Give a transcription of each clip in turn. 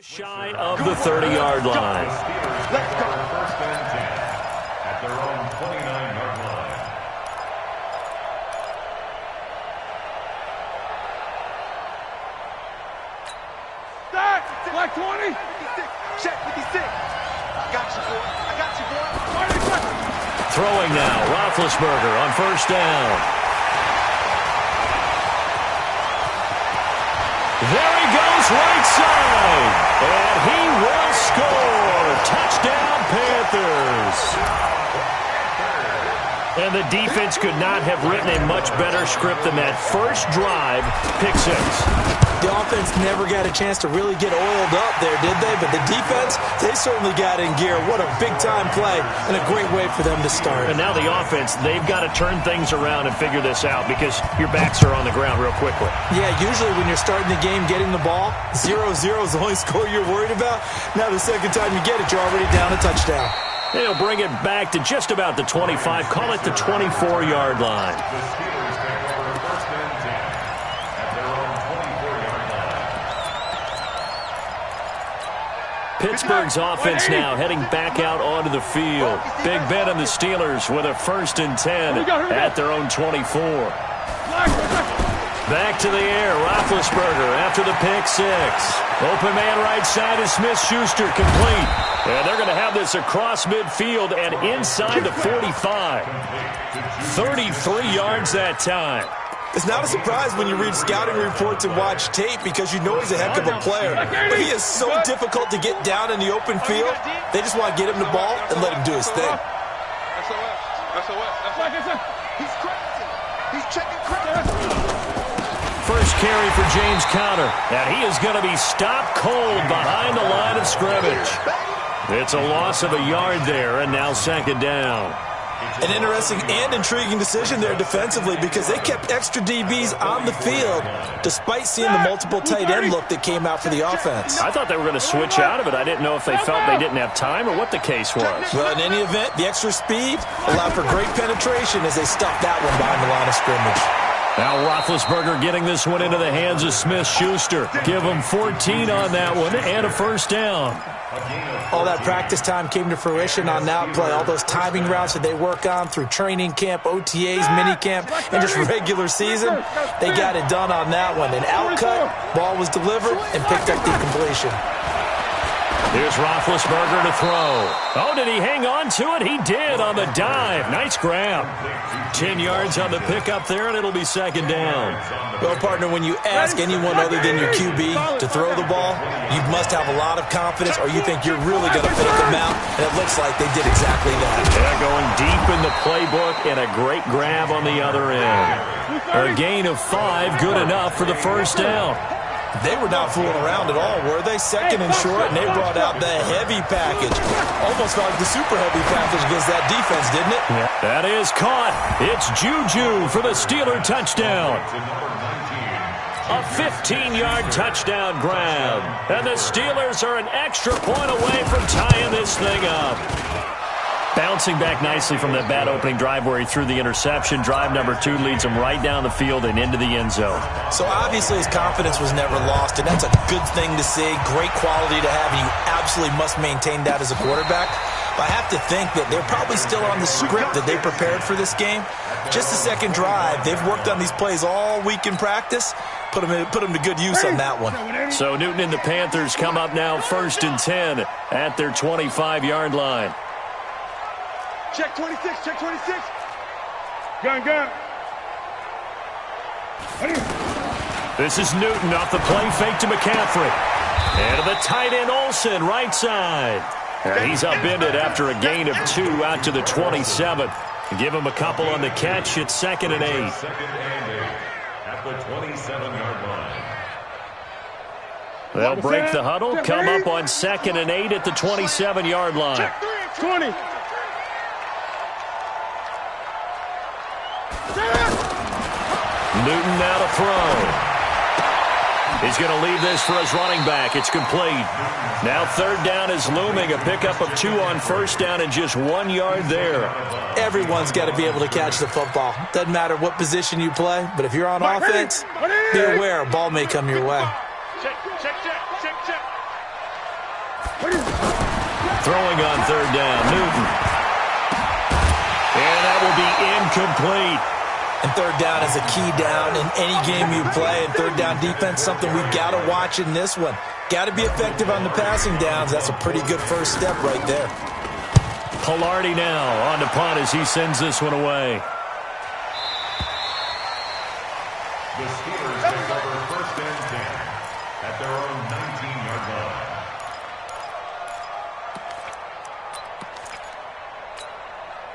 Shy of the 30-yard line. Let's go. First and 10 at their own 29-yard line. Start! Black 20! Check 56. I got you, boy. I got you, boy. Throwing now, Roethlisberger on first down. There he goes, right side. And he will score. Touchdown, Panthers. And the defense could not have written a much better script than that first drive, pick six. The offense never got a chance to really get oiled up there, did they? But the defense, they certainly got in gear. What a big-time play and a great way for them to start. And now the offense, they've got to turn things around and figure this out because your backs are on the ground real quickly. Yeah, usually when you're starting the game getting the ball, 0-0 is the only score you're worried about. Now the second time you get it, you're already down a touchdown. They'll bring it back to just about the 25, call it the 24-yard line. Pittsburgh's offense now heading back out onto the field. Big Ben and the Steelers with a 1st and 10 at their own 24. Back to the air, Roethlisberger after the pick six. Open man right side is Smith-Schuster, complete. And they're going to have this across midfield and inside the 45. 33 yards that time. It's not a surprise when you read scouting reports and watch tape because you know he's a heck of a player. But he is so difficult to get down in the open field. They just want to get him the ball and let him do his thing. He's crazy. He's checking crazy. First carry for James Conner. And he is going to be stopped cold behind the line of scrimmage. It's a loss of a yard there, and now second down. An interesting and intriguing decision there defensively because they kept extra DBs on the field despite seeing the multiple tight end look that came out for the offense. I thought they were going to switch out of it. I didn't know if they felt they didn't have time or what the case was. Well, in any event, the extra speed allowed for great penetration as they stuffed that one behind the line of scrimmage. Now Roethlisberger getting this one into the hands of Smith-Schuster. Give him 14 on that one and a first down. All that practice time came to fruition on that play. All those timing routes that they work on through training camp, OTAs, minicamp, and just regular season, they got it done on that one. An outcut, ball was delivered, and picked up the completion. Here's Roethlisberger to throw. Oh, did he hang on to it? He did on the dive. Nice grab. 10 yards on the pickup there, and it'll be second down. Well, partner, when you ask anyone other than your QB to throw the ball, you must have a lot of confidence or you think you're really going to fake them out, and it looks like they did exactly that. They're going deep in the playbook and a great grab on the other end. A gain of 5, good enough for the first down. They were not fooling around at all, were they? Second and short, and they brought out the heavy package. Almost felt like the super heavy package against that defense, didn't it? Yeah. That is caught. It's Juju for the Steeler touchdown. A 15-yard touchdown grab. And the Steelers are an extra point away from tying this thing up. Bouncing back nicely from that bad opening drive where he threw the interception. Drive number 2 leads him right down the field and into the end zone. So obviously his confidence was never lost, and that's a good thing to see. Great quality to have, and you absolutely must maintain that as a quarterback. But I have to think that they're probably still on the script that they prepared for this game. Just the second drive. They've worked on these plays all week in practice. Put them to good use on that one. So Newton and the Panthers come up now 1st and 10 at their 25-yard line. Check 26, check 26. Gun. This is Newton off the play fake to McCaffrey. And to the tight end Olsen, right side. And he's upended after a gain of 2 out to the 27. Give him a couple on the catch. It's 2nd and 8. Second and 8 at the 27-yard line. They'll break the huddle, come up on 2nd and 8 at the 27-yard line. Check 20. Newton now to throw. He's going to leave this for his running back. It's complete. Now 3rd down is looming. A pickup of 2 on 1st down and just 1 yard there. Everyone's got to be able to catch the football. Doesn't matter what position you play, but if you're on offense, be aware a ball may come your way. Check. Throwing on third down, Newton. And that will be incomplete. And third down is a key down in any game you play. And third down defense, something we've got to watch in this one. Got to be effective on the passing downs. That's a pretty good first step right there. Pilardi now on to punt as he sends this one away. The Steelers take over first and 10 at their own 19-yard line.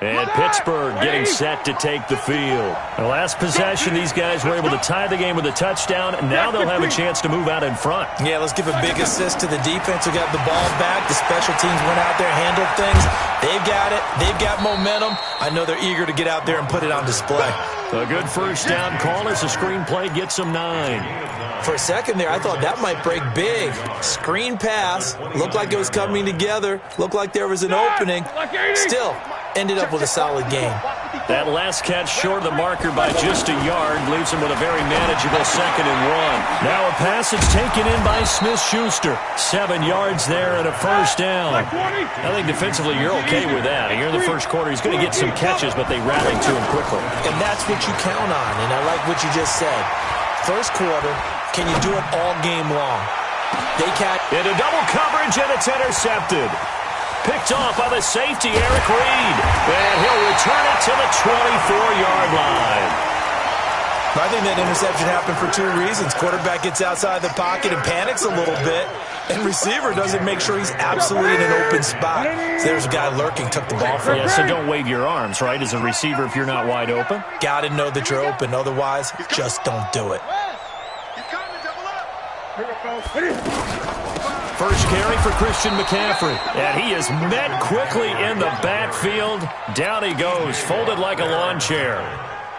And Pittsburgh getting set to take the field. The last possession, these guys were able to tie the game with a touchdown, and now they'll have a chance to move out in front. Yeah, let's give a big assist to the defense who got the ball back. The special teams went out there, handled things. They've got it. They've got momentum. I know they're eager to get out there and put it on display. A good first down call as the screenplay gets them 9. For a second there, I thought that might break big. Screen pass. Looked like it was coming together. Looked like there was an opening. Still, ended up with a solid game. That last catch short of the marker by just a yard leaves him with a very manageable 2nd and 1. Now a pass that's taken in by Smith-Schuster. 7 yards there and a first down. I think defensively you're okay with that. Here in the first quarter, he's going to get some catches, but they rallied to him quickly. And that's what you count on, and I like what you just said. First quarter, can you do it all game long? They catch into double coverage, and it's intercepted. Picked off by the safety, Eric Reed. And he'll return it to the 24-yard line. I think that interception happened for 2 reasons. Quarterback gets outside the pocket and panics a little bit, and receiver doesn't make sure he's absolutely in an open spot. So there's a guy lurking, took the ball from him. Yeah, so don't wave your arms, right, as a receiver if you're not wide open? Got to know that you're open. Otherwise, just don't do it. First carry for Christian McCaffrey. And he is met quickly in the backfield. Down he goes, folded like a lawn chair.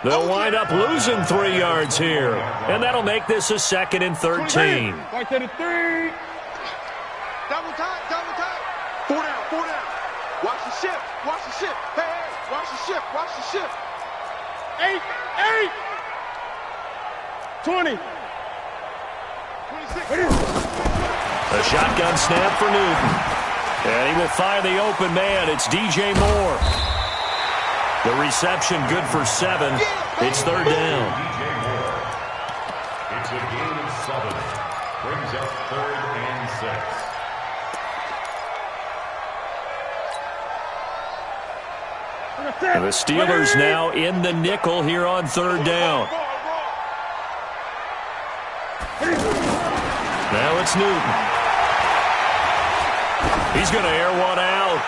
They'll wind up losing 3 yards here. And that'll make this a 2nd and 13. Right to the 3. Double time, double time. 4 down, 4 down. Watch the shift, watch the shift. Hey, hey, watch the shift, watch the shift. 8, 8. 20. 26. A shotgun snap for Newton. And he will find the open man. It's DJ Moore. The reception good for 7. It's 3rd down. DJ Moore. It's a gain of 7. Brings up 3rd and 6. And the Steelers now in the nickel here on 3rd down. Now it's Newton. He's going to air one out.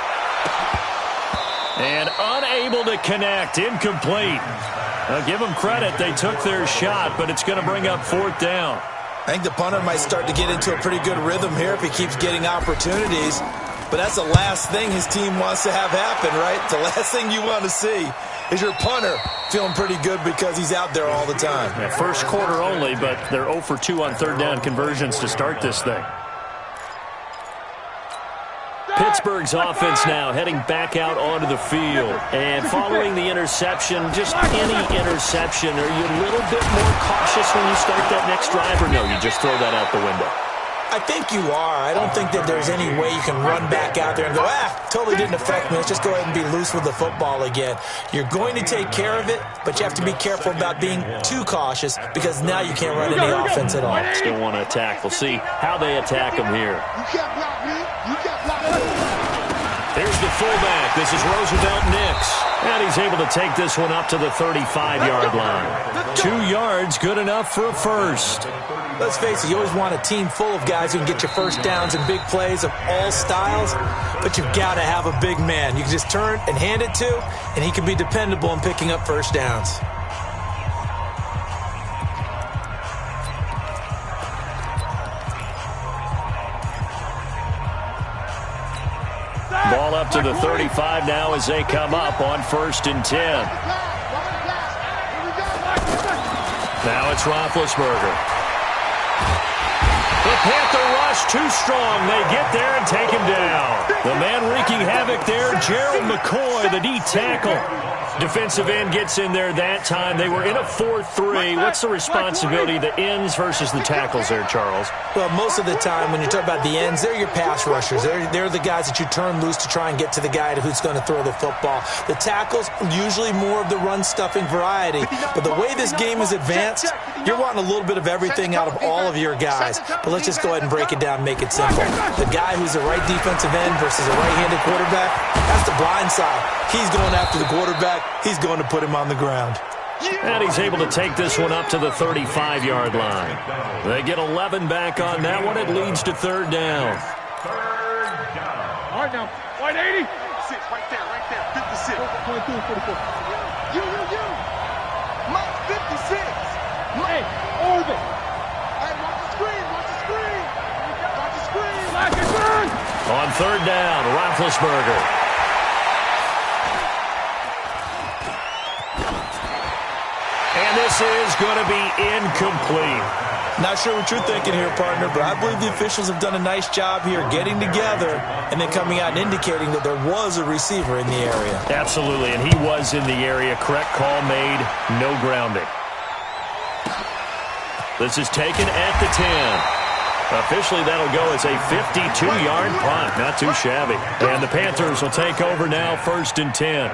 And unable to connect. Incomplete. Now give them credit. They took their shot, but it's going to bring up 4th down. I think the punter might start to get into a pretty good rhythm here if he keeps getting opportunities. But that's the last thing his team wants to have happen, right? The last thing you want to see is your punter feeling pretty good because he's out there all the time. Yeah, first quarter only, but they're 0 for 2 on 3rd down conversions to start this thing. Pittsburgh's offense now heading back out onto the field. And following the interception, just any interception, are you a little bit more cautious when you start that next drive, or no, you just throw that out the window? I think you are. I don't think that there's any way you can run back out there and go, totally didn't affect me. Let's just go ahead and be loose with the football again. You're going to take care of it, but you have to be careful about being too cautious because now you can't run any offense at all. Still want to attack. We'll see how they attack him here. You can't block me. You can't block me. Here's the fullback. This is Roosevelt Nix. And he's able to take this one up to the 35-yard line. 2 yards, good enough for a first. Let's face it, you always want a team full of guys who can get you first downs and big plays of all styles, but you've got to have a big man you can just turn and hand it to, and he can be dependable in picking up first downs. Ball up to the 35 now as they come up on 1st and 10. Now it's Roethlisberger. The Panther rush too strong. They get there and take him down. The man wreaking havoc there, Gerald McCoy, the D tackle. Defensive end gets in there that time. They were in a 4-3. What's the responsibility, the ends versus the tackles there, Charles? Well, most of the time when you talk about the ends, they're your pass rushers. They're the guys that you turn loose to try and get to the guy who's going to throw the football. The tackles, usually more of the run-stuffing variety. But the way this game is advanced, you're wanting a little bit of everything out of all of your guys. But let's just go ahead and break it down and make it simple. The guy who's the right defensive end versus a right-handed quarterback, that's the blind side. He's going after the quarterback. He's going to put him on the ground. And he's able to take this one up to the 35-yard line. They get 11 back on that one. It leads to third down. All right, now. White 80. 6, right there, 56. 22, 44. You. Mike, 56. Hey, over. Hey, watch the screen. Watch the screen. Lock it, burn. On third down, Roethlisberger. And this is going to be incomplete. Not sure what you're thinking here, partner, but I believe the officials have done a nice job here getting together and then coming out and indicating that there was a receiver in the area. Absolutely, and he was in the area. Correct call made, no grounding. This is taken at the 10. Officially, that'll go as a 52-yard punt. Not too shabby. And the Panthers will take over now, 1st and 10.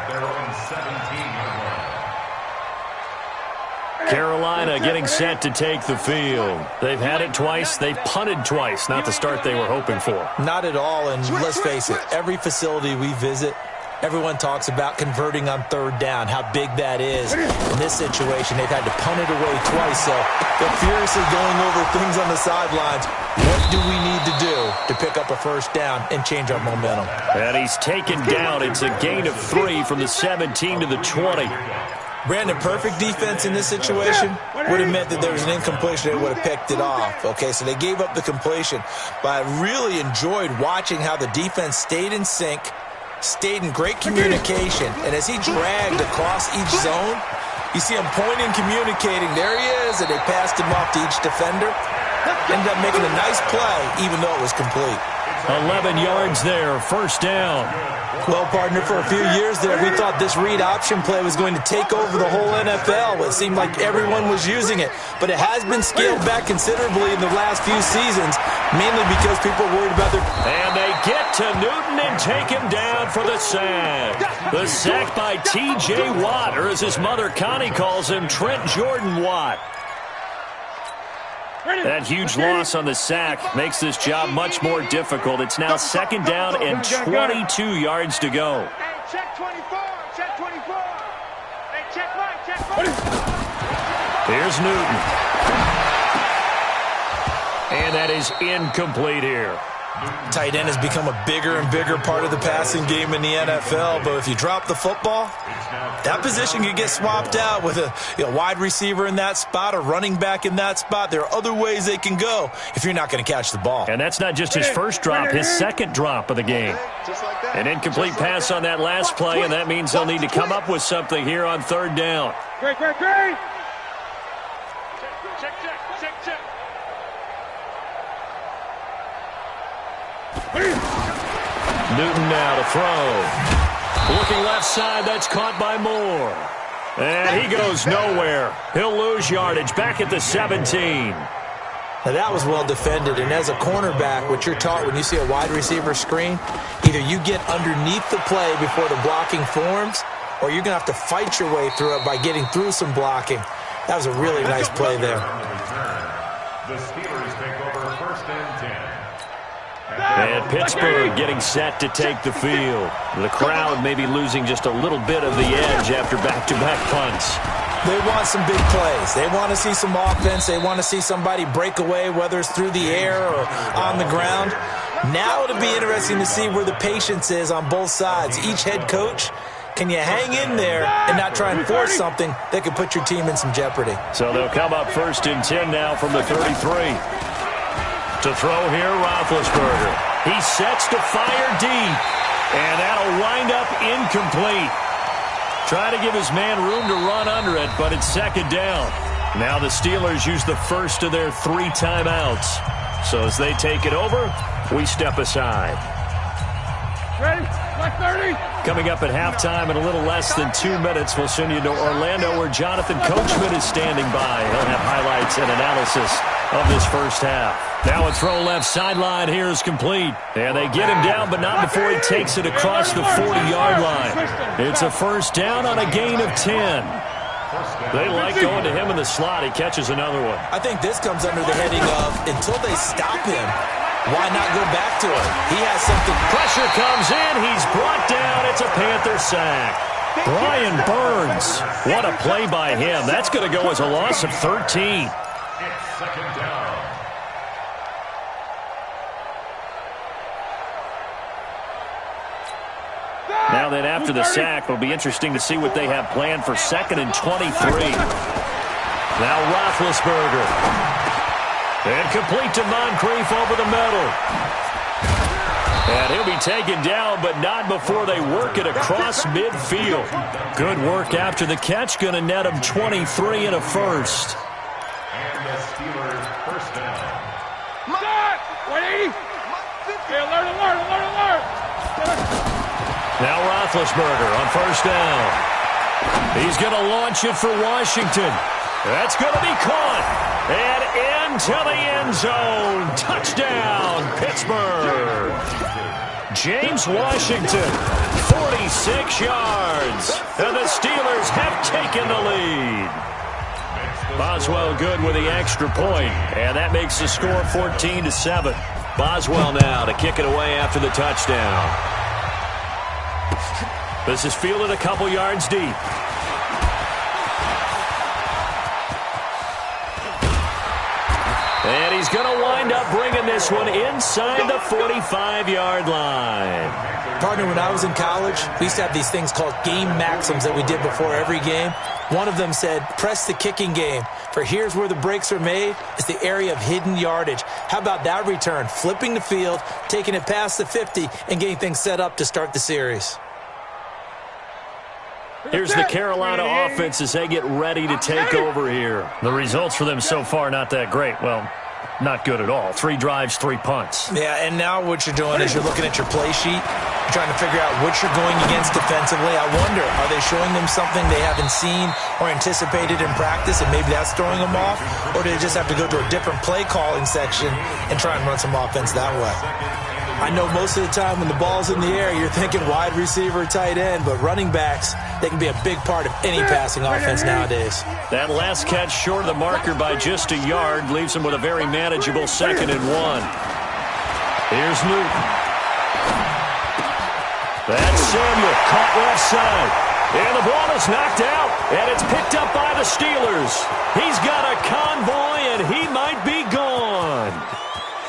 Carolina getting set to take the field. They've had it twice. They've punted twice. Not the start they were hoping for. Not at all, and let's face it, every facility we visit, everyone talks about converting on third down, how big that is. In this situation, they've had to punt it away twice, so they're furiously going over things on the sidelines. What do we need to do to pick up a first down and change our momentum? And he's taken down. It's a gain of 3 from the 17 to the 20. Brandon, perfect defense in this situation would have meant that there was an incompletion. They would have picked it off. Okay, so they gave up the completion. But I really enjoyed watching how the defense stayed in sync, stayed in great communication, and as he dragged across each zone, you see him pointing, communicating. There he is, and they passed him off to each defender. Ended up making a nice play, even though it was complete. 11 yards there, first down. Well, partner, for a few years there, we thought this read option play was going to take over the whole NFL. It seemed like everyone was using it, but it has been scaled back considerably in the last few seasons, mainly because people are worried about their... And they get to Newton and take him down for the sack. The sack by T.J. Watt, or as his mother Connie calls him, Trent Jordan Watt. That huge loss on the sack makes this job much more difficult. It's now 2nd down and 22 yards to go. Hey, check 24. Check 24. Hey, check right. Check right. Here's Newton. And that is incomplete here. Tight end has become a bigger and bigger part of the passing game in the NFL, but if you drop the football, that position can get swapped out with a wide receiver in that spot, a running back in that spot. There are other ways they can go if you're not going to catch the ball. And that's not just his first drop, his second drop of the game. An incomplete pass on that last play, and that means they'll need to come up with something here on third down. Great. Check. Newton now to throw. Looking left side, that's caught by Moore. And he goes nowhere. He'll lose yardage back at the 17. Now that was well defended, and as a cornerback, what you're taught when you see a wide receiver screen, either you get underneath the play before the blocking forms, or you're going to have to fight your way through it by getting through some blocking. That was a really nice play there. The Steelers take over 1st and 10. And Pittsburgh getting set to take the field. The crowd may be losing just a little bit of the edge after back-to-back punts. They want some big plays. They want to see some offense. They want to see somebody break away, whether it's through the air or on the ground. Now it'll be interesting to see where the patience is on both sides. Each head coach, can you hang in there and not try and force something that could put your team in some jeopardy? So they'll come up 1st and 10 now from the 33. To throw here, Roethlisberger. He sets to fire deep, and that'll wind up incomplete. Trying to give his man room to run under it, but it's 2nd down. Now the Steelers use the first of their 3 timeouts. So as they take it over, we step aside. Ready? Like 30. Coming up at halftime in a little less than 2 minutes, we'll send you to Orlando where Jonathan Coachman is standing by. He'll have highlights and analysis of this first half. Now a throw left sideline here is complete. And they get him down, but not before he takes it across the 40-yard line. It's a first down on a gain of 10. They like going to him in the slot. He catches another one. I think this comes under the heading of until they stop him, why not go back to him? He has something. Pressure comes in. He's brought down. It's a Panther sack. Brian Burns. What a play by him. That's going to go as a loss of 13. It's second down. Now then, after the sack, it'll be interesting to see what they have planned for 2nd and 23. Now Roethlisberger. And complete to Moncrief over the middle. And he'll be taken down, but not before they work it across midfield. Good work after the catch. Going to net him 23 and a first. And the Steelers first down. 180. Hey, alert. Now Roethlisberger on first down. He's going to launch it for Washington. That's going to be caught. And into the end zone. Touchdown, Pittsburgh. James Washington, 46 yards. And the Steelers have taken the lead. Boswell good with the extra point. And that makes the score 14-7. Boswell now to kick it away after the touchdown. This is fielded a couple yards deep. And he's going to wind up bringing this one inside the 45-yard line. Partner, when I was in college, we used to have these things called game maxims that we did before every game. One of them said, press the kicking game. For here's where the breaks are made. It's the area of hidden yardage. How about that return? Flipping the field, taking it past the 50, and getting things set up to start the series. Here's the Carolina offense as they get ready to take over here. The results for them so far not that great. Well, not good at all. 3 drives, 3 punts. Yeah, and now what you're doing is you're looking at your play sheet. You're trying to figure out what you're going against defensively. I wonder, are they showing them something they haven't seen or anticipated in practice, and maybe that's throwing them off? Or do they just have to go to a different play calling section and try and run some offense that way? I know most of the time when the ball's in the air, you're thinking wide receiver, tight end, but running backs, they can be a big part of any passing offense nowadays. That last catch short of the marker by just a yard leaves him with a very manageable 2nd and 1. Here's Newton. That's Samuel, caught left side. And the ball is knocked out, and it's picked up by the Steelers. He's got a convoy, and he might be gone.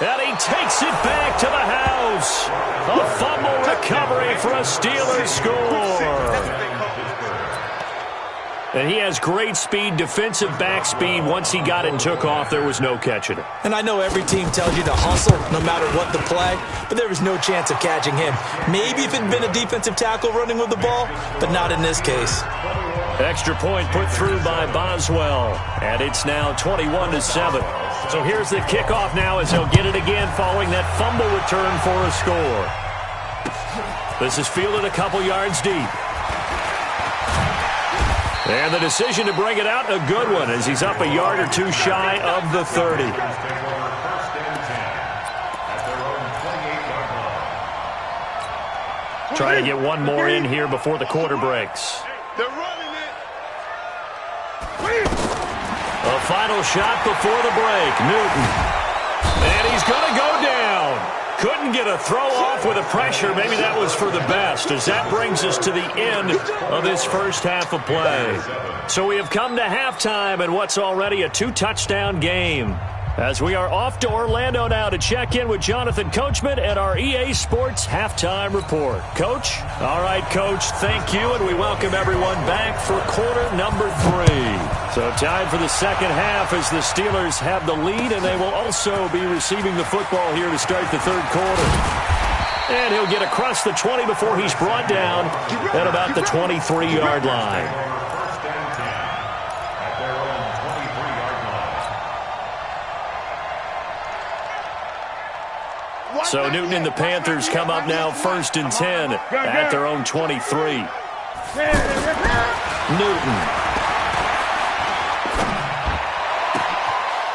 And he takes it back to the house. A fumble recovery for a Steelers score. And he has great speed, defensive back speed. Once he got it and took off, there was no catching it. And I know every team tells you to hustle no matter what the play, but there was no chance of catching him. Maybe if it had been a defensive tackle running with the ball, but not in this case. Extra point put through by Boswell. And it's now 21-7. So here's the kickoff now as he'll get it again following that fumble return for a score. This is fielded a couple yards deep. And the decision to bring it out, a good one, as he's up a yard or two shy of the 30. Try to get one more in here before the quarter breaks. They're running it. A final shot before the break. Newton. And he's going to go down. Couldn't get a throw off with the pressure. Maybe that was for the best, as that brings us to the end of this first half of play. So we have come to halftime in what's already a 2-touchdown game. As we are off to Orlando now to check in with Jonathan Coachman at our EA Sports Halftime Report. Coach? All right, Coach, thank you, and we welcome everyone back for quarter number 3. So time for the second half as the Steelers have the lead, and they will also be receiving the football here to start the third quarter. And he'll get across the 20 before he's brought down at about the 23-yard line. So Newton and the Panthers come up now 1st and 10 at their own 23. Newton.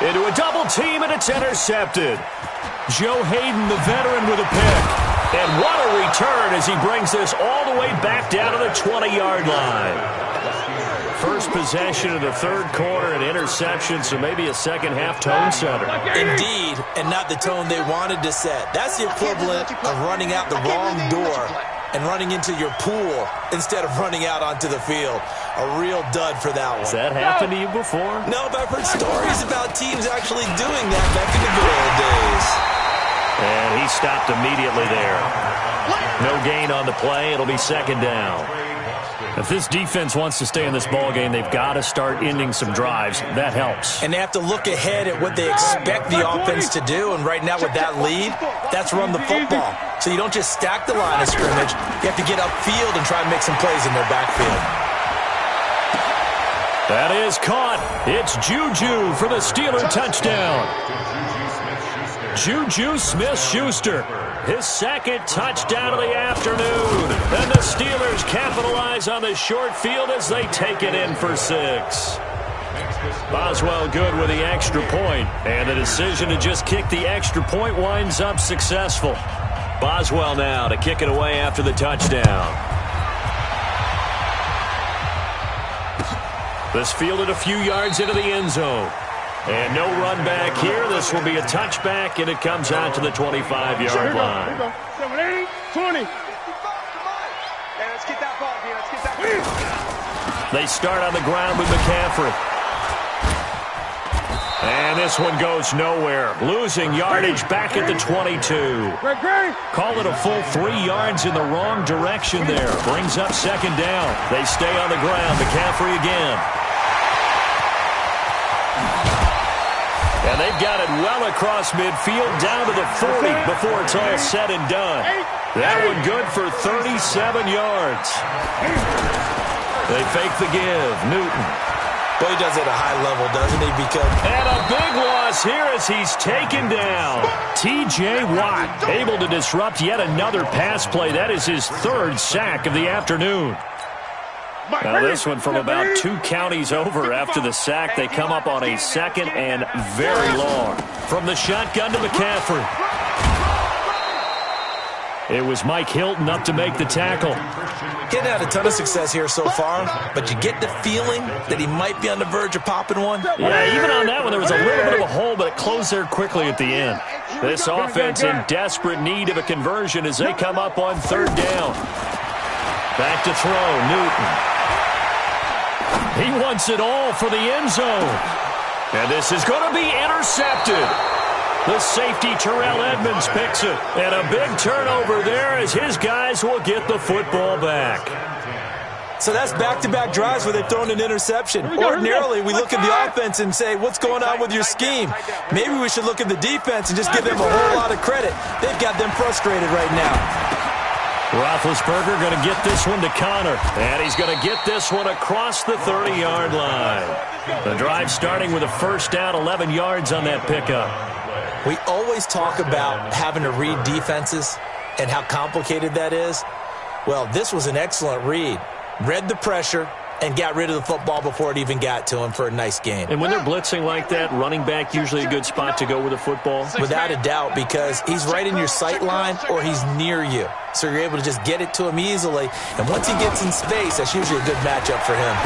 Into a double team, and it's intercepted. Joe Hayden, the veteran, with a pick. And what a return as he brings this all the way back down to the 20-yard line. First possession of the third quarter, an interception, so maybe a second-half tone setter. Indeed, and not the tone they wanted to set. That's the equivalent of running out the wrong door and running into your pool instead of running out onto the field. A real dud for that one. Has that happened to you before? No, but I've heard stories about teams actually doing that back in the good old days. And he stopped immediately there. No gain on the play. It'll be second down. If this defense wants to stay in this ballgame, they've got to start ending some drives. That helps. And they have to look ahead at what they expect the offense to do. And right now with that lead, that's run the football. So you don't just stack the line of scrimmage. You have to get upfield and try and make some plays in their backfield. That is caught. It's Juju for the Steeler touchdown. Juju Smith-Schuster, his second touchdown of the afternoon. And the Steelers capitalize on the short field as they take it in for 6. Boswell good with the extra point, and the decision to just kick the extra point winds up successful. Boswell now to kick it away after the touchdown. This fielded a few yards into the end zone. And no run back here. This will be a touchback, and it comes out to the 25-yard line. 7, 8, 20. They start on the ground with McCaffrey. And this one goes nowhere. Losing yardage back at the 22. Call it a full 3 yards in the wrong direction there. Brings up second down. They stay on the ground. McCaffrey again. And they've got it well across midfield, down to the 40 before it's all said and done. That one good for 37 yards. They fake the give. Newton. Boy, he does it at a high level, doesn't he? And a big loss here as he's taken down. T.J. Watt able to disrupt yet another pass play. That is his 3rd sack of the afternoon. Now this one from about 2 counties over after the sack. They come up on a 2nd and very long. From the shotgun to McCaffrey. It was Mike Hilton up to make the tackle. Getting had a ton of success here so far, but you get the feeling that he might be on the verge of popping one. Yeah, even on that one, there was a little bit of a hole, but it closed there quickly at the end. This offense in desperate need of a conversion as they come up on 3rd down. Back to throw, Newton. He wants it all for the end zone. And this is going to be intercepted. The safety, Terrell Edmonds, picks it. And a big turnover there as his guys will get the football back. So that's back-to-back drives where they've thrown an interception. Ordinarily, we look at the offense and say, what's going on with your scheme? Maybe we should look at the defense and just give them a whole lot of credit. They've got them frustrated right now. Roethlisberger going to get this one to Connor. And he's going to get this one across the 30-yard line. The drive starting with a first down, 11 yards on that pickup. We always talk about having to read defenses and how complicated that is. Well, this was an excellent read. Read the pressure and got rid of the football before it even got to him for a nice gain. And when they're blitzing like that, running back usually a good spot to go with the football? Without a doubt, because he's right in your sight line or he's near you. So you're able to just get it to him easily. And once he gets in space, that's usually a good matchup for him.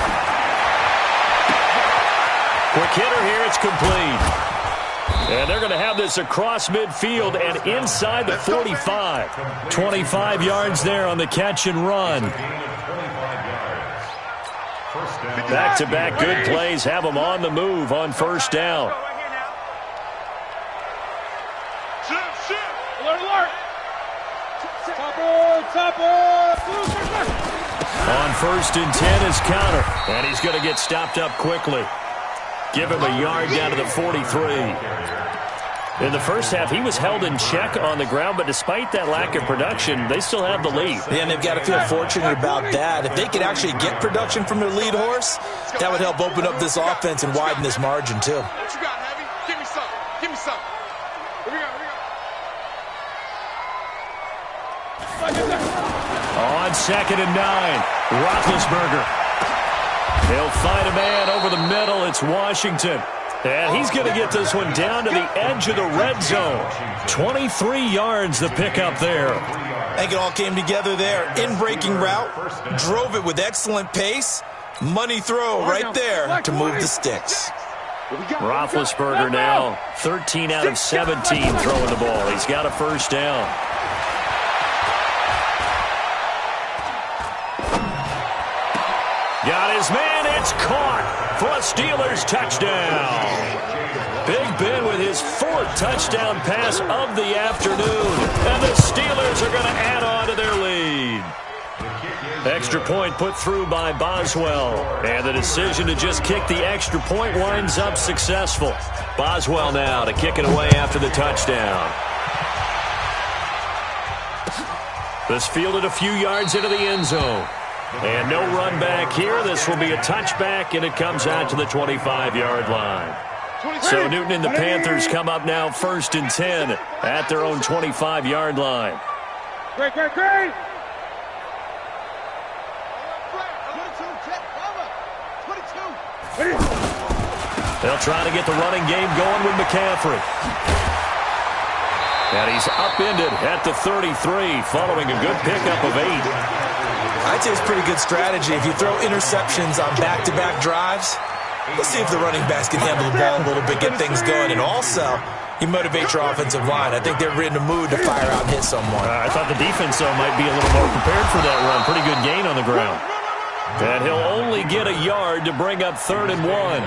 Quick hitter here, it's complete. And they're going to have this across midfield and inside the 45. 25 yards there on the catch and run. Back-to-back good plays have them on the move on first down. On 1st and 10 is Connor. And he's going to get stopped up quickly. Give him a yard down to the 43. In the first half, he was held in check on the ground, but despite that lack of production, they still have the lead. Yeah, and they've got to feel fortunate about that. If they could actually get production from their lead horse, that would help open up this offense and widen this margin, too. What you got, Heavy? Give me some. Give me some. Here we go. on 2nd and 9. Roethlisberger. He'll find a man over the middle. It's Washington. And he's going to get this one down to the edge of the red zone. 23 yards the pickup there. I think it all came together there. In-breaking route. Drove it with excellent pace. Money throw right there to move the sticks. Roethlisberger now 13 out of 17 throwing the ball. He's got a first down. Got his man. It's caught for a Steelers touchdown. Big Ben with his 4th touchdown pass of the afternoon. And the Steelers are going to add on to their lead. Extra point put through by Boswell. And the decision to just kick the extra point winds up successful. Boswell now to kick it away after the touchdown. This fielded a few yards into the end zone. And no run back here. This will be a touchback, and it comes out to the 25-yard line. So Newton and the Panthers come up now 1st and 10 at their own 25-yard line. Great. They'll try to get the running game going with McCaffrey. And he's upended at the 33 following a good pickup of 8. I'd say it's pretty good strategy. If you throw interceptions on back-to-back drives, let's see if the running backs can handle the ball a little bit, get things going, and also you motivate your offensive line. I think they're in the mood to fire out and hit someone. I thought the defense, though, might be a little more prepared for that run. Pretty good gain on the ground. And he'll only get a yard to bring up 3rd and 1.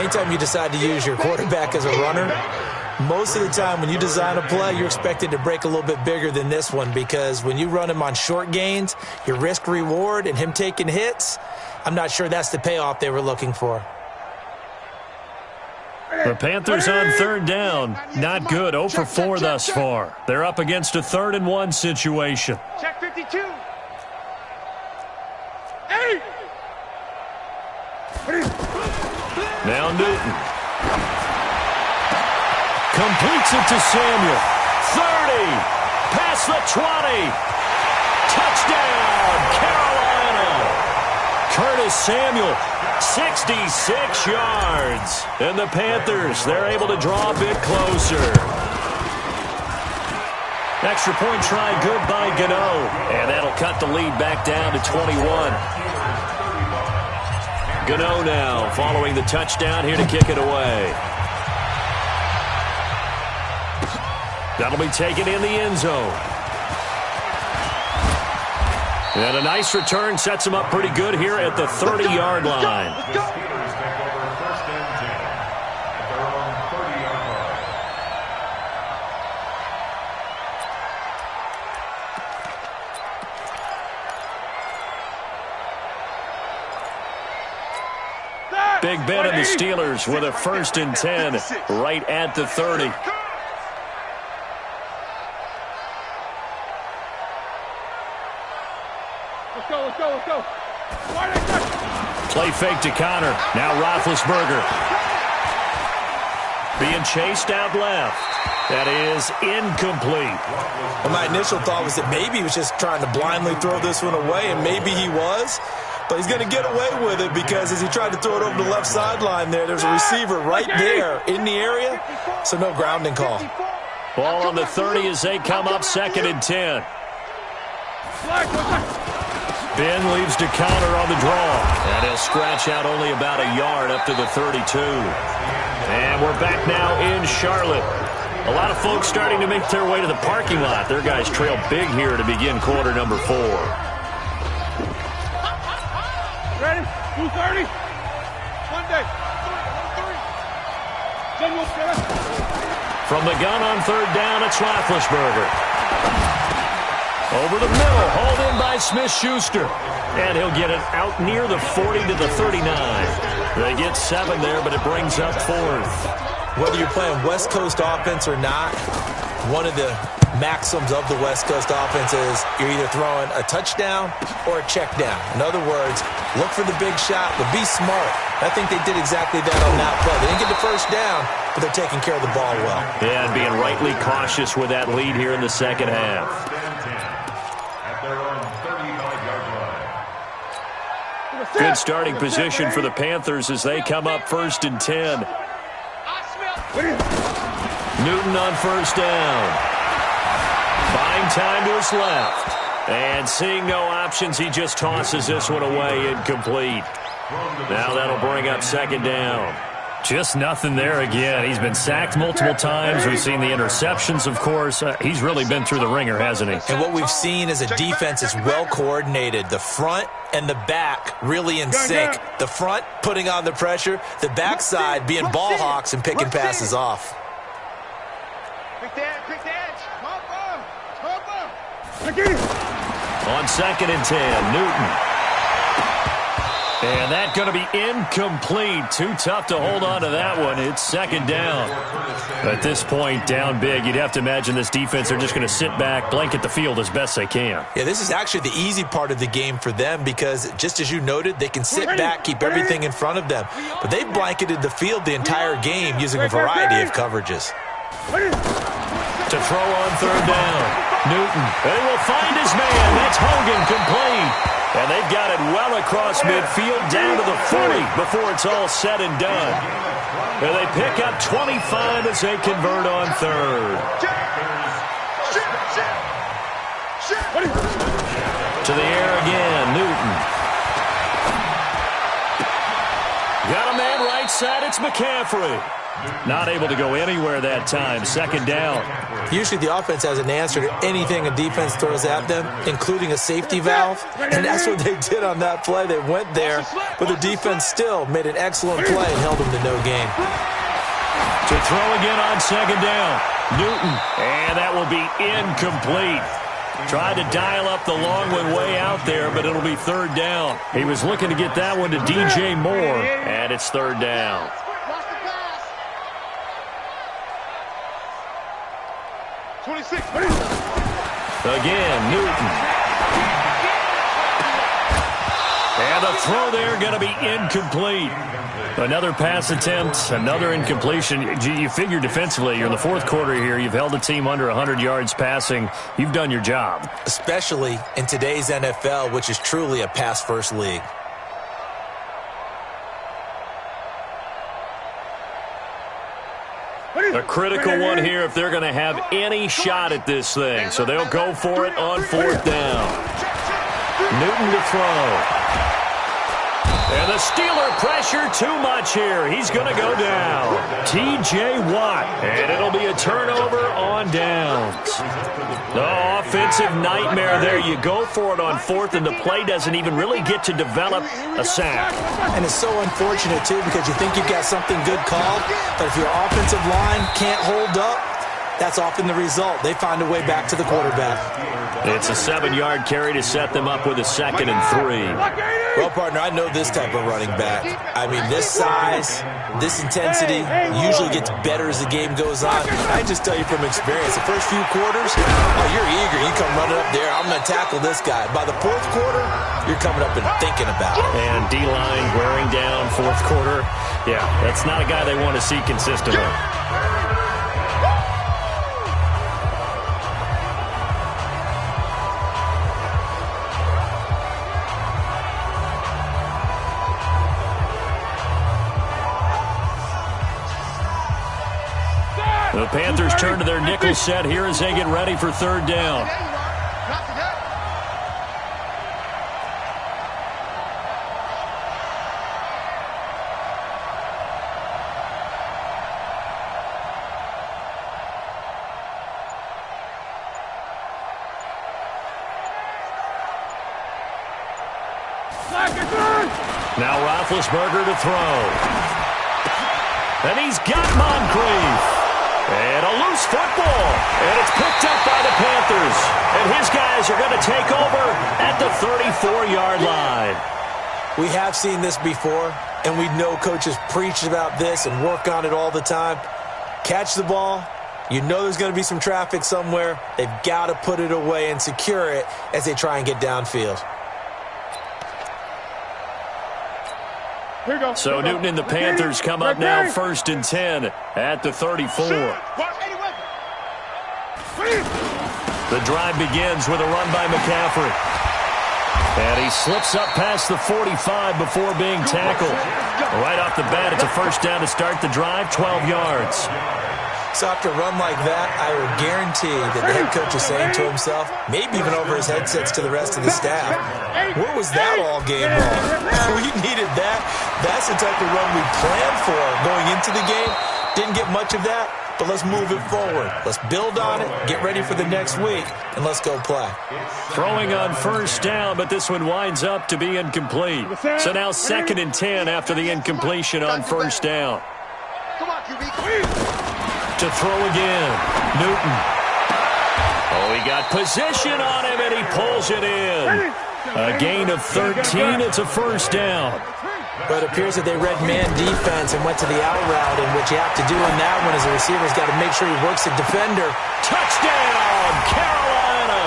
Anytime you decide to use your quarterback as a runner, most of the time when you design a play, you're expected to break a little bit bigger than this one, because when you run him on short gains, your risk-reward and him taking hits, I'm not sure that's the payoff they were looking for. The Panthers on 3rd down. Not good. 0 for 4 thus far. They're up against a 3rd and 1 situation. Check 52. 8. Now Newton. Completes it to Samuel. 30. Past the 20. Touchdown, Carolina. Curtis Samuel, 66 yards. And the Panthers, they're able to draw a bit closer. Extra point try good by Gano. And that'll cut the lead back down to 21. Gano now following the touchdown here to kick it away. That'll be taken in the end zone. And a nice return sets him up pretty good here at the 30-yard line. Big Ben and the Steelers with a 1st and 10 right at the 30. Let's go. Play fake to Connor. Now Roethlisberger. Being chased out left. That is incomplete. And my initial thought was that maybe he was just trying to blindly throw this one away, and maybe he was. But he's going to get away with it, because as he tried to throw it over the left sideline there's a receiver right there in the area, so no grounding call. Ball on the 30 as they come up 2nd and 10. Ben leaves to counter on the draw. And he'll scratch out only about a yard up to the 32. And we're back now in Charlotte. A lot of folks starting to make their way to the parking lot. Their guys trail big here to begin quarter number 4. Ready? 2:30. Monday. From the gun on 3rd down, it's Roethlisberger. Over the middle, hauled in by Smith-Schuster. And he'll get it out near the 40 to the 39. They get 7 there, but it brings up 4th. Whether you're playing West Coast offense or not, one of the maxims of the West Coast offense is you're either throwing a touchdown or a check down. In other words, look for the big shot, but be smart. I think they did exactly that on that play. They didn't get the first down, but they're taking care of the ball well. Yeah, and being rightly cautious with that lead here in the second half. At their own 38. Good starting position for the Panthers as they come up 1st and 10. Newton on 1st down. Fine time to his left. And seeing no options, he just tosses this one away incomplete. Now that'll bring up 2nd down. Just nothing there again. He's been sacked multiple times. We've seen the interceptions, of course. He's really been through the ringer, hasn't he? And what we've seen is a defense is well coordinated. The front and the back really in sync. The front putting on the pressure. The backside being ball hawks and picking passes off. Pick the edge. On 2nd and 10, Newton. And that's going to be incomplete. Too tough to hold on to that one. It's 2nd down. At this point, down big, you'd have to imagine this defense, they're just going to sit back, blanket the field as best they can. Yeah, this is actually the easy part of the game for them because, just as you noted, they can sit back, keep everything in front of them. But they've blanketed the field the entire game using a variety of coverages. To throw on 3rd down. Newton. They will find his man. That's Hogan, complete. And they've got it well across midfield down to the 40 before it's all said and done. And they pick up 25 as they convert on 3rd. To the air again, Newton. Got a man right side, it's McCaffrey. Not able to go anywhere that time. 2nd down. Usually the offense has an answer to anything a defense throws at them, including a safety valve. And that's what they did on that play. They went there, but the defense still made an excellent play and held them to no gain. To throw again on 2nd down. Newton. And that will be incomplete. Tried to dial up the long one way out there, but it'll be 3rd down. He was looking to get that one to DJ Moore, and it's 3rd down. Again, Newton. And the throw there going to be incomplete. Another pass attempt, another incompletion. You figure defensively, you're in the 4th quarter here. You've held a team under 100 yards passing. You've done your job. Especially in today's NFL, which is truly a pass-first league. A critical one here if they're going to have any shot at this thing. So they'll go for it on 4th down. Newton to throw. And the Steeler pressure too much here. He's going to go down. T.J. Watt. And it'll be a turnover on downs. The offensive nightmare there. You go for it on 4th, and the play doesn't even really get to develop a sack. And it's so unfortunate, too, because you think you've got something good called, but if your offensive line can't hold up, that's often the result. They find a way back to the quarterback. It's a 7-yard carry to set them up with a 2nd and 3. Well, partner, I know this type of running back. I mean, this size, this intensity usually gets better as the game goes on. I just tell you from experience, the first few quarters, you're eager. You come running up there, I'm going to tackle this guy. By the 4th quarter, you're coming up and thinking about it. And D-line wearing down 4th quarter. Yeah, that's not a guy they want to see consistently. The Panthers turn to their nickel set here as they get ready for 3rd down. Now Roethlisberger to throw. And he's got Moncrief. And a loose football. And it's picked up by the Panthers. And his guys are going to take over at the 34-yard line. We have seen this before, and we know coaches preach about this and work on it all the time. Catch the ball. You know there's going to be some traffic somewhere. They've got to put it away and secure it as they try and get downfield. So Newton and the Panthers come up now 1st and 10 at the 34. The drive begins with a run by McCaffrey. And he slips up past the 45 before being tackled. Right off the bat, it's a first down to start the drive, 12 yards. So after a run like that, I will guarantee that the head coach is saying to himself, maybe even over his headsets to the rest of the staff, where was that all game long? We needed that. That's the type of run we planned for going into the game. Didn't get much of that, but let's move it forward. Let's build on it, get ready for the next week, and let's go play. Throwing on first down, but this one winds up to be incomplete. So now 2nd and 10 after the incompletion on first down. Come on, QB. To throw again, Newton. Oh, he got position on him, and he pulls it in. A gain of 13, it's a first down. But it appears that they read man defense and went to the out route, and what you have to do in that one as a receiver is got to make sure he works the defender. Touchdown, Carolina!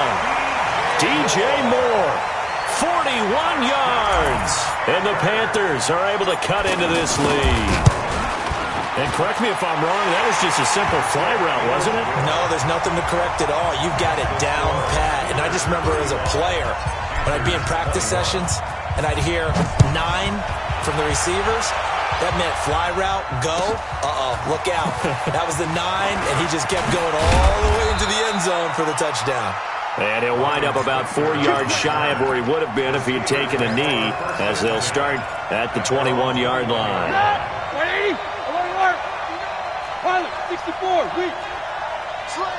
DJ Moore, 41 yards. And the Panthers are able to cut into this lead. And correct me if I'm wrong, that was just a simple fly route, wasn't it? No, there's nothing to correct at all. You've got it down pat. And I just remember as a player, when I'd be in practice sessions and I'd hear 9 from the receivers, that meant fly route, go, look out. That was the 9, and he just kept going all the way into the end zone for the touchdown. And he'll wind up about 4 yards shy of where he would have been if he had taken a knee, as they'll start at the 21-yard line. 180. 64, weak. Slant.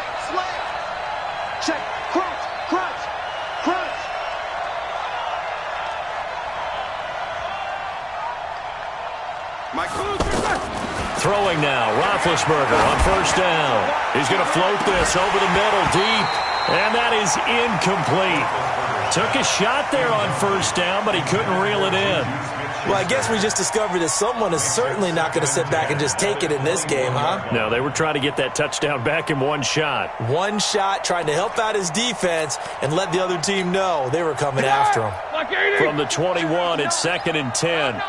Check. Crunch. Throwing now, Roethlisberger on first down. He's going to float this over the middle deep, and that is incomplete. Took a shot there on first down, but he couldn't reel it in. Well, I guess we just discovered that someone is certainly not going to sit back and just take it in this game, huh? No, they were trying to get that touchdown back in one shot. One shot, trying to help out his defense and let the other team know they were coming after him. From the 21, it's 2nd and 10.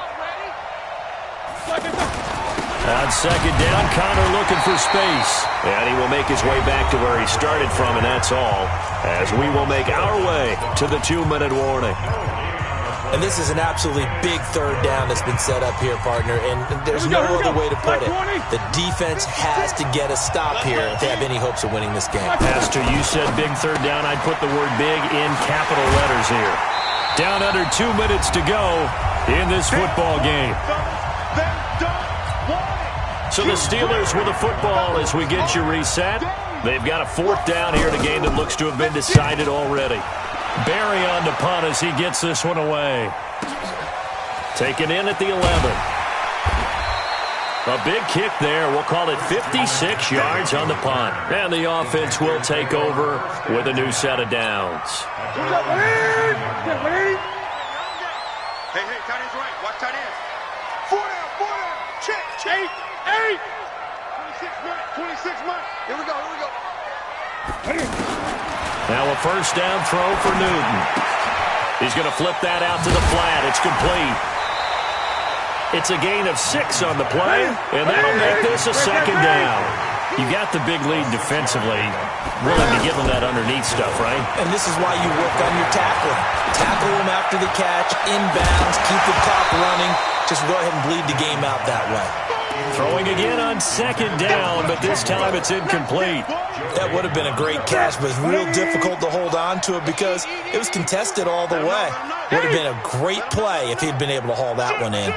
On second down, Connor looking for space. And he will make his way back to where he started from, and that's all, as we will make our way to the 2-minute warning. And this is an absolutely big third down that's been set up here, partner, and there's no other way to put it. The defense has to get a stop here if they have any hopes of winning this game. Pastor, you said big third down. I'd put the word big in capital letters here. Down under 2 minutes to go in this football game. So the Steelers with the football as we get you reset. They've got a 4th down here in a game that looks to have been decided already. Barry on the punt as he gets this one away. Taken in at the 11. A big kick there. We'll call it 56 yards on the punt. And the offense will take over with a new set of downs. Hey, tight end's right. Watch tight ends. 4 down. Check. 8. 26 months. Here we go. Now a first down throw for Newton. He's going to flip that out to the flat. It's complete. It's a gain of 6 on the play, and that'll make this a 2nd down. You got the big lead defensively. Willing to give them that underneath stuff, right? And this is why you work on your tackling. Tackle them after the catch, inbounds, keep the clock running. Just go ahead and bleed the game out that way. Throwing again on 2nd down, but this time it's incomplete. That would have been a great catch, but it's real difficult to hold on to it because it was contested all the way. Would have been a great play if he'd been able to haul that one in.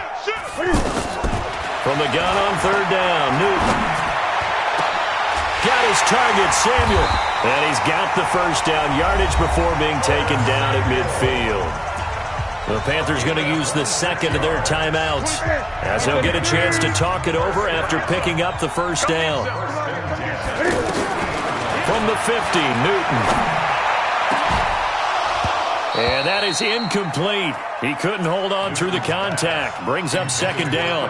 From the gun on 3rd down, Newton. Got his target, Samuel. And he's got the first down yardage before being taken down at midfield. The Panthers going to use the 2nd of their timeouts as they'll get a chance to talk it over after picking up the first down. From the 50, Newton. And that is incomplete. He couldn't hold on through the contact. Brings up 2nd down.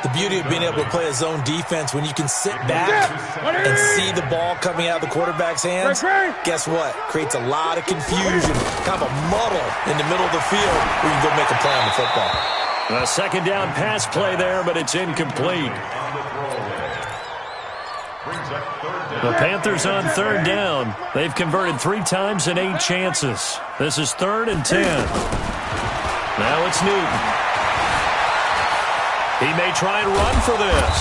The beauty of being able to play a zone defense when you can sit back and see the ball coming out of the quarterback's hands, guess what? Creates a lot of confusion, kind of a muddle in the middle of the field where you can go make a play on the football. A 2nd down pass play there, but it's incomplete. brings up third down. The Panthers on third down. They've converted 3 times in 8 chances. This is 3rd and 10. Now it's Newton. He may try and run for this.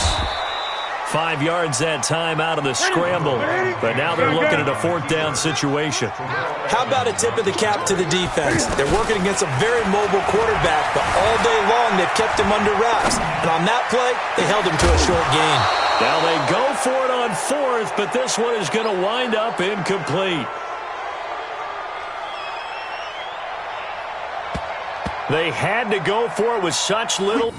5 yards that time out of the scramble. But now they're looking at a 4th down situation. How about a tip of the cap to the defense? They're working against a very mobile quarterback, but all day long they've kept him under wraps. And on that play, they held him to a short gain. Now they go for it on 4th, but this one is going to wind up incomplete. They had to go for it with such little...